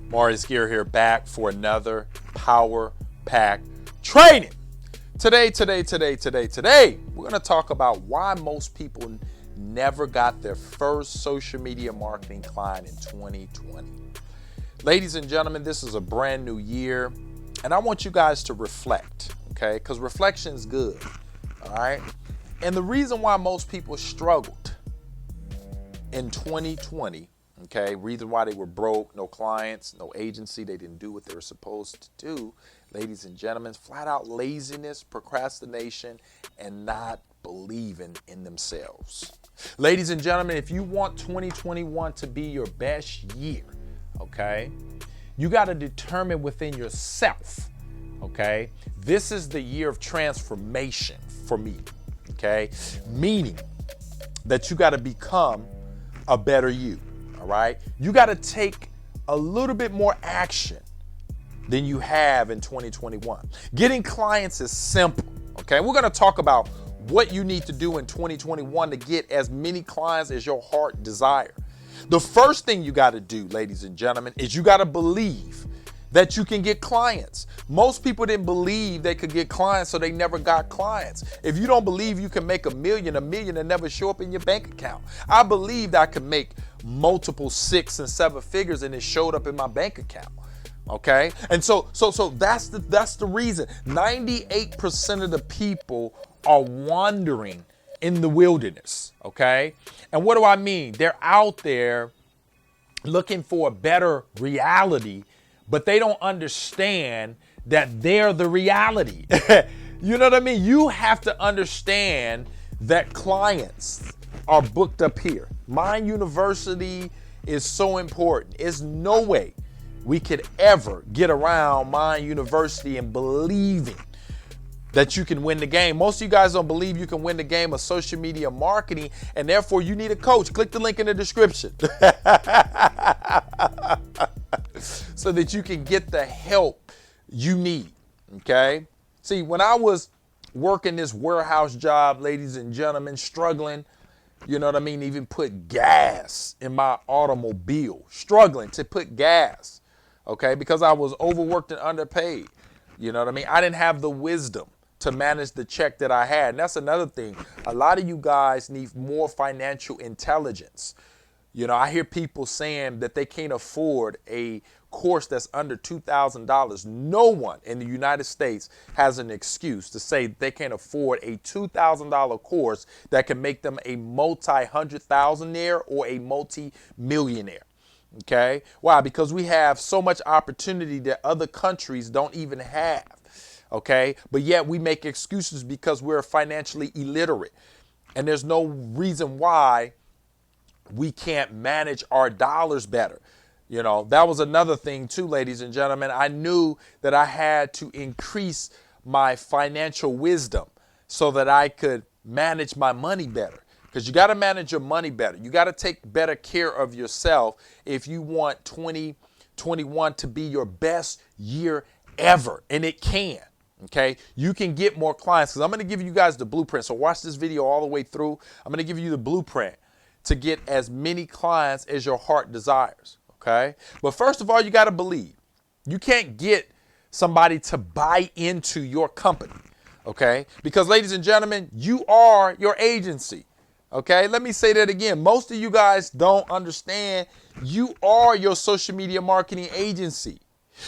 Maurice here back for another Power Pack training. Today, we're going to talk about why most people never got their first social media marketing client in 2020. Ladies and gentlemen, this is a brand new year, and I want you guys to reflect, okay? Because reflection is good, all right? And the reason why most people struggled in 2020, okay, reason why they were broke, no clients, no agency, they didn't do what they were supposed to do, ladies and gentlemen, flat out laziness, procrastination, and not believing in themselves. Ladies and gentlemen, if you want 2021 to be your best year, okay, you got to determine within yourself, okay, this is the year of transformation for me, okay, meaning that you got to become a better you. All right. You got to take a little bit more action than you have in 2021. Getting clients is simple. Okay. We're going to talk about what you need to do in 2021 to get as many clients as your heart desire. The first thing you got to do, ladies and gentlemen, is you got to believe that you can get clients. Most people didn't believe they could get clients, so they never got clients. If you don't believe you can make a million and never show up in your bank account. I believed I could make multiple 6 and 7 figures and it showed up in my bank account. Okay? And so that's the reason. 98% of the people are wandering in the wilderness. Okay? And what do I mean? They're out there looking for a better reality, but they don't understand that they're the reality. You know what I mean? You have to understand that clients are booked up here. Mind University is so important. There's no way we could ever get around Mind University and believing that you can win the game. Most of you guys don't believe you can win the game of social media marketing, and therefore you need a coach. Click the link in the description so that you can get the help you need, okay? See, when I was working this warehouse job, ladies and gentlemen, struggling, you know what I mean, even put gas in my automobile, struggling to put gas, okay, because I was overworked and underpaid. You know what I mean? I didn't have the wisdom to manage the check that I had. And that's another thing. A lot of you guys need more financial intelligence. You know, I hear people saying that they can't afford a course that's under $2,000. No one in the United States has an excuse to say they can't afford a $2,000 course that can make them a multi-hundred-thousandaire or a multi-millionaire. Okay? Why? Because we have so much opportunity that other countries don't even have. Okay? But yet we make excuses because we're financially illiterate. And there's no reason why we can't manage our dollars better. You know, that was another thing too, ladies and gentlemen. I knew that I had to increase my financial wisdom so that I could manage my money better. Because you got to manage your money better. You got to take better care of yourself if you want 2021 to be your best year ever. And it can. Okay, you can get more clients because I'm going to give you guys the blueprint. So watch this video all the way through. I'm going to give you the blueprint to get as many clients as your heart desires. Okay, but first of all, you got to believe. You can't get somebody to buy into your company. Okay, because ladies and gentlemen, you are your agency. Okay, let me say that again. Most of you guys don't understand. You are your social media marketing agency.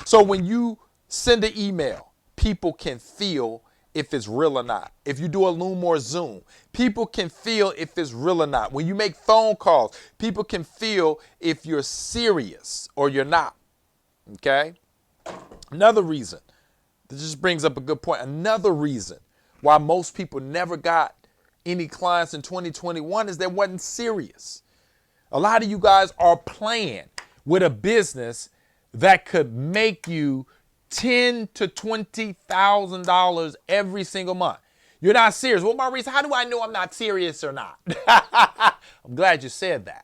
So when you send an email, people can feel if it's real or not. If you do a Loom or Zoom, people can feel if it's real or not. When you make phone calls, people can feel if you're serious or you're not. Okay? Another reason, this just brings up a good point. Another reason why most people never got any clients in 2021 is they wasn't serious. A lot of you guys are playing with a business that could make you $10,000 to $20,000 every single month. You're not serious. Well, Maurice, how do I know I'm not serious or not? I'm glad you said that.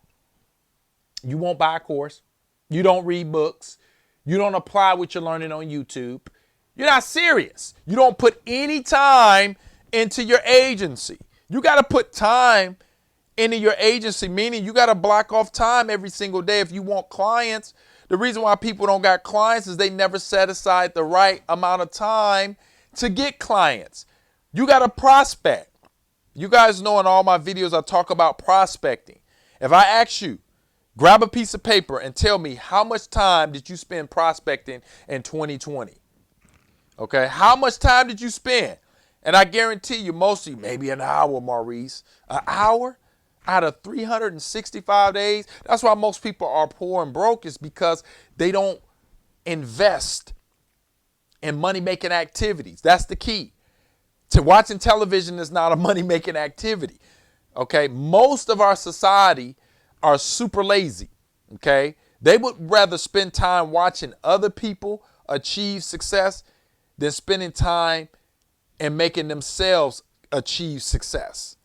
You won't buy a course. You don't read books. You don't apply what you're learning on YouTube. You're not serious. You don't put any time into your agency. You got to put time into your agency, meaning you got to block off time every single day if you want clients. The reason why people don't got clients is they never set aside the right amount of time to get clients. You got to prospect. You guys know in all my videos I talk about prospecting. If I ask you, grab a piece of paper and tell me how much time did you spend prospecting in 2020? Okay, how much time did you spend? And I guarantee you, most of you, maybe an hour, Maurice. An hour out of 365 days? That's why most people are poor and broke, is because they don't invest in money-making activities. That's the key. To watching television is not a money-making activity. Okay, most of our society are super lazy. Okay, they would rather spend time watching other people achieve success than spending time and making themselves achieve success.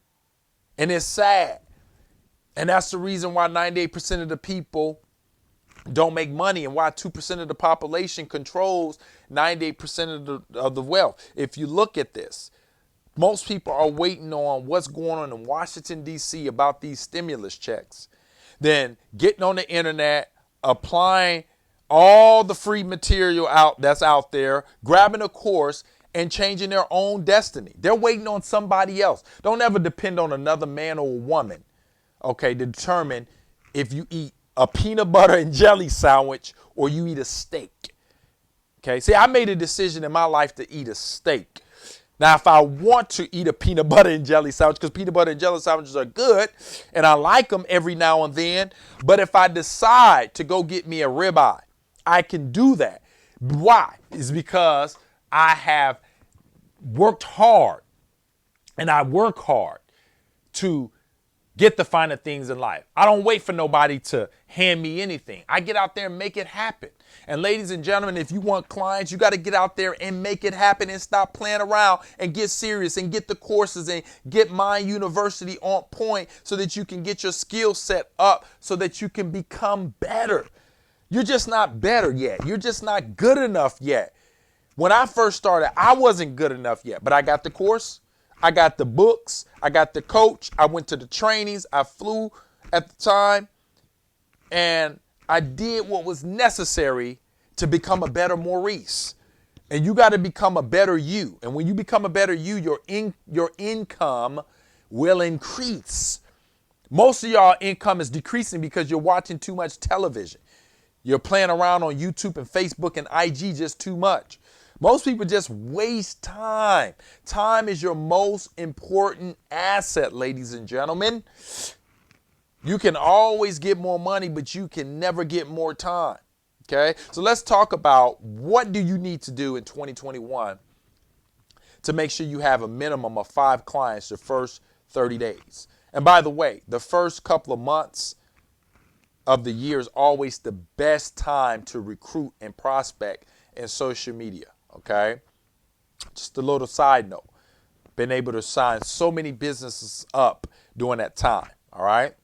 And it's sad. And that's the reason why 98% of the people don't make money and why 2% of the population controls 98% of the wealth. If you look at this, most people are waiting on what's going on in Washington, D.C. about these stimulus checks. Then getting on the internet, applying all the free material that's out there, grabbing a course and changing their own destiny. They're waiting on somebody else. Don't ever depend on another man or a woman, okay, to determine if you eat a peanut butter and jelly sandwich or you eat a steak. Okay, see, I made a decision in my life to eat a steak. Now, if I want to eat a peanut butter and jelly sandwich, because peanut butter and jelly sandwiches are good, and I like them every now and then, but if I decide to go get me a ribeye, I can do that. Why? It's because I have worked hard, and I work hard to get the finer things in life. I don't wait for nobody to hand me anything. I get out there and make it happen. And ladies and gentlemen, if you want clients, you got to get out there and make it happen and stop playing around and get serious and get the courses and get Mind University on point so that you can get your skill set up so that you can become better. You're just not better yet. You're just not good enough yet. When I first started, I wasn't good enough yet, but I got the course. I got the books. I got the coach. I went to the trainings. I flew at the time. And I did what was necessary to become a better Maurice. And you got to become a better you. And when you become a better you, your income will increase. Most of y'all income is decreasing because you're watching too much television. You're playing around on YouTube and Facebook and IG just too much. Most people just waste time. Time is your most important asset, ladies and gentlemen. You can always get more money, but you can never get more time. Okay? So let's talk about what do you need to do in 2021 to make sure you have a minimum of 5 clients your first 30 days. And by the way, the first couple of months of the year is always the best time to recruit and prospect in social media. Okay? Just a little side note. Been able to sign so many businesses up during that time. All right?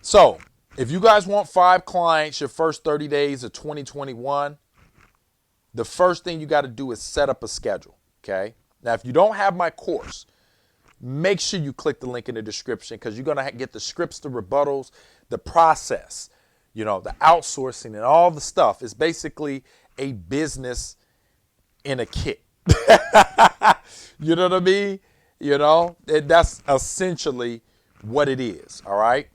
So, if you guys want 5 clients your first 30 days of 2021, the first thing you got to do is set up a schedule, okay? Now, if you don't have my course, make sure you click the link in the description because you're going to get the scripts, the rebuttals, the process, the outsourcing and all the stuff. It's basically a business in a kit. You know what I mean? That's essentially what it is, all right?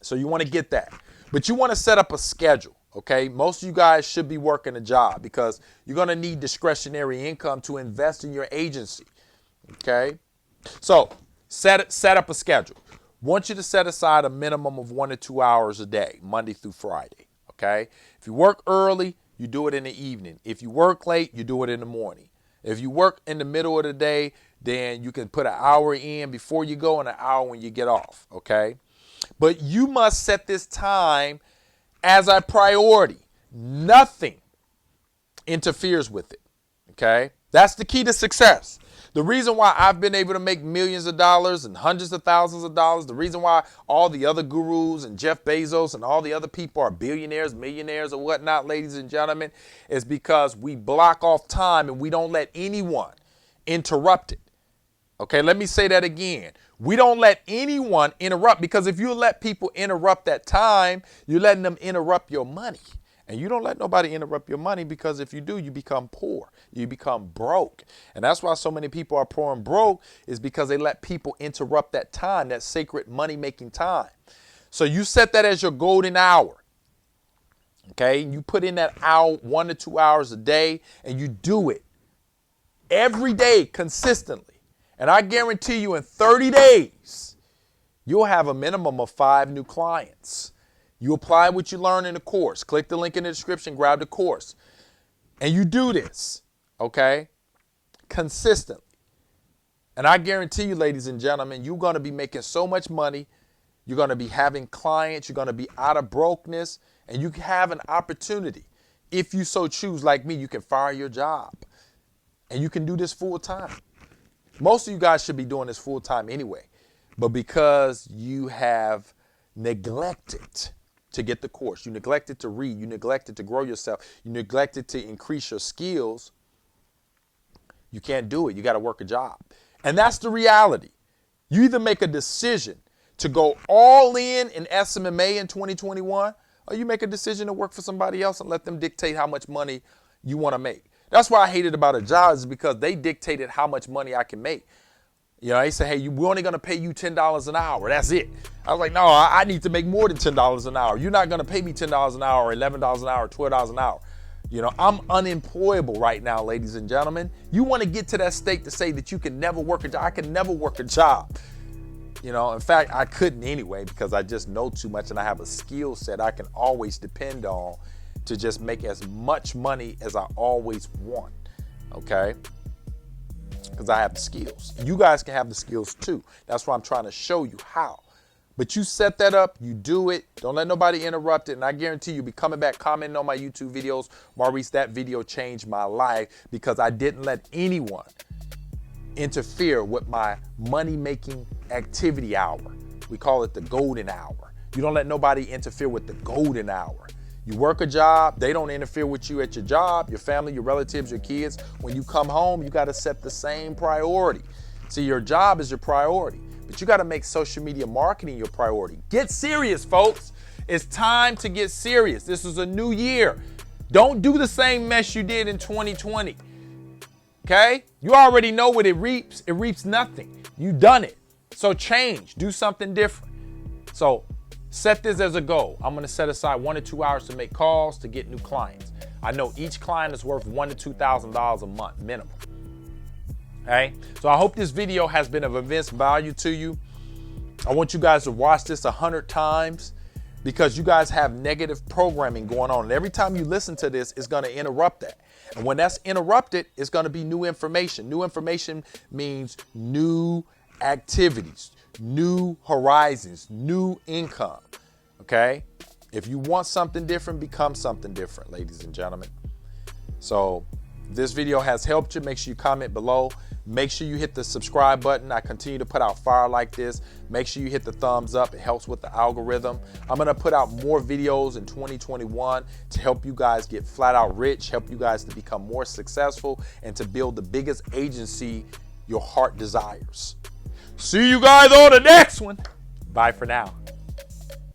So you want to get that. But you want to set up a schedule, okay? Most of you guys should be working a job because you're going to need discretionary income to invest in your agency, okay? So set up a schedule. Want you to set aside a minimum of 1 to 2 hours a day, Monday through Friday, okay? If you work early, you do it in the evening. If you work late, you do it in the morning. If you work in the middle of the day, then you can put an hour in before you go and an hour when you get off, okay? But you must set this time as a priority. Nothing interferes with it, okay? That's the key to success. The reason why I've been able to make millions of dollars and hundreds of thousands of dollars, the reason why all the other gurus and Jeff Bezos and all the other people are billionaires, millionaires, or whatnot, ladies and gentlemen, is because we block off time and we don't let anyone interrupt it. Okay, let me say that again. We don't let anyone interrupt, because if you let people interrupt that time, you're letting them interrupt your money. And you don't let nobody interrupt your money, because if you do, you become poor. You become broke. And that's why so many people are poor and broke, is because they let people interrupt that time, that sacred money-making time. So you set that as your golden hour. Okay, you put in that hour, 1 to 2 hours a day, and you do it every day consistently. And I guarantee you, in 30 days, you'll have a minimum of 5 new clients. You apply what you learn in the course. Click the link in the description, grab the course. And you do this, okay, consistently. And I guarantee you, ladies and gentlemen, you're going to be making so much money. You're going to be having clients. You're going to be out of brokenness. And you have an opportunity. If you so choose, like me, you can fire your job. And you can do this full time. Most of you guys should be doing this full time anyway. But because you have neglected to get the course, you neglected to read, you neglected to grow yourself, you neglected to increase your skills, you can't do it. You got to work a job. And that's the reality. You either make a decision to go all in SMMA in 2021, or you make a decision to work for somebody else and let them dictate how much money you want to make. That's why I hated about a job, is because they dictated how much money I can make. You know, they say, hey, we're only going to pay you $10 an hour. That's it. I was like, no, I need to make more than $10 an hour. You're not going to pay me $10 an hour, $11 an hour, $12 an hour. You know, I'm unemployable right now, ladies and gentlemen. You want to get to that state to say that you can never work a job. I can never work a job. You know, in fact, I couldn't anyway, because I just know too much and I have a skill set I can always depend on to just make as much money as I always want. Okay? Because I have the skills. You guys can have the skills too. That's why I'm trying to show you how. But you set that up, you do it. Don't let nobody interrupt it. And I guarantee you'll be coming back, commenting on my YouTube videos. Maurice, that video changed my life, because I didn't let anyone interfere with my money-making activity hour. We call it the golden hour. You don't let nobody interfere with the golden hour. You work a job, they don't interfere with you at your job, your family, your relatives, your kids. When you come home, you got to set the same priority. See, your job is your priority, but you got to make social media marketing your priority. Get serious, folks. It's time to get serious. This is a new year. Don't do the same mess you did in 2020. Okay? You already know what it reaps. It reaps nothing. You done it. So change. Do something different. So set this as a goal. I'm going to set aside 1 to 2 hours to make calls to get new clients. I know each client is worth $1,000 to $2,000 a month minimum. Okay? So I hope this video has been of immense value to you. I want you guys to watch this 100 times, because you guys have negative programming going on. And every time you listen to this, it's going to interrupt that. And when that's interrupted, it's going to be new information. New information means new activities, new horizons, new income. Okay? If you want something different, become something different, ladies and gentlemen. So if this video has helped you, make sure you comment below. Make sure you hit the subscribe button. I continue to put out fire like this. Make sure you hit the thumbs up. It helps with the algorithm. I'm going to put out more videos in 2021 to help you guys get flat out rich, help you guys to become more successful, and to build the biggest agency your heart desires. See you guys on the next one. Bye for now.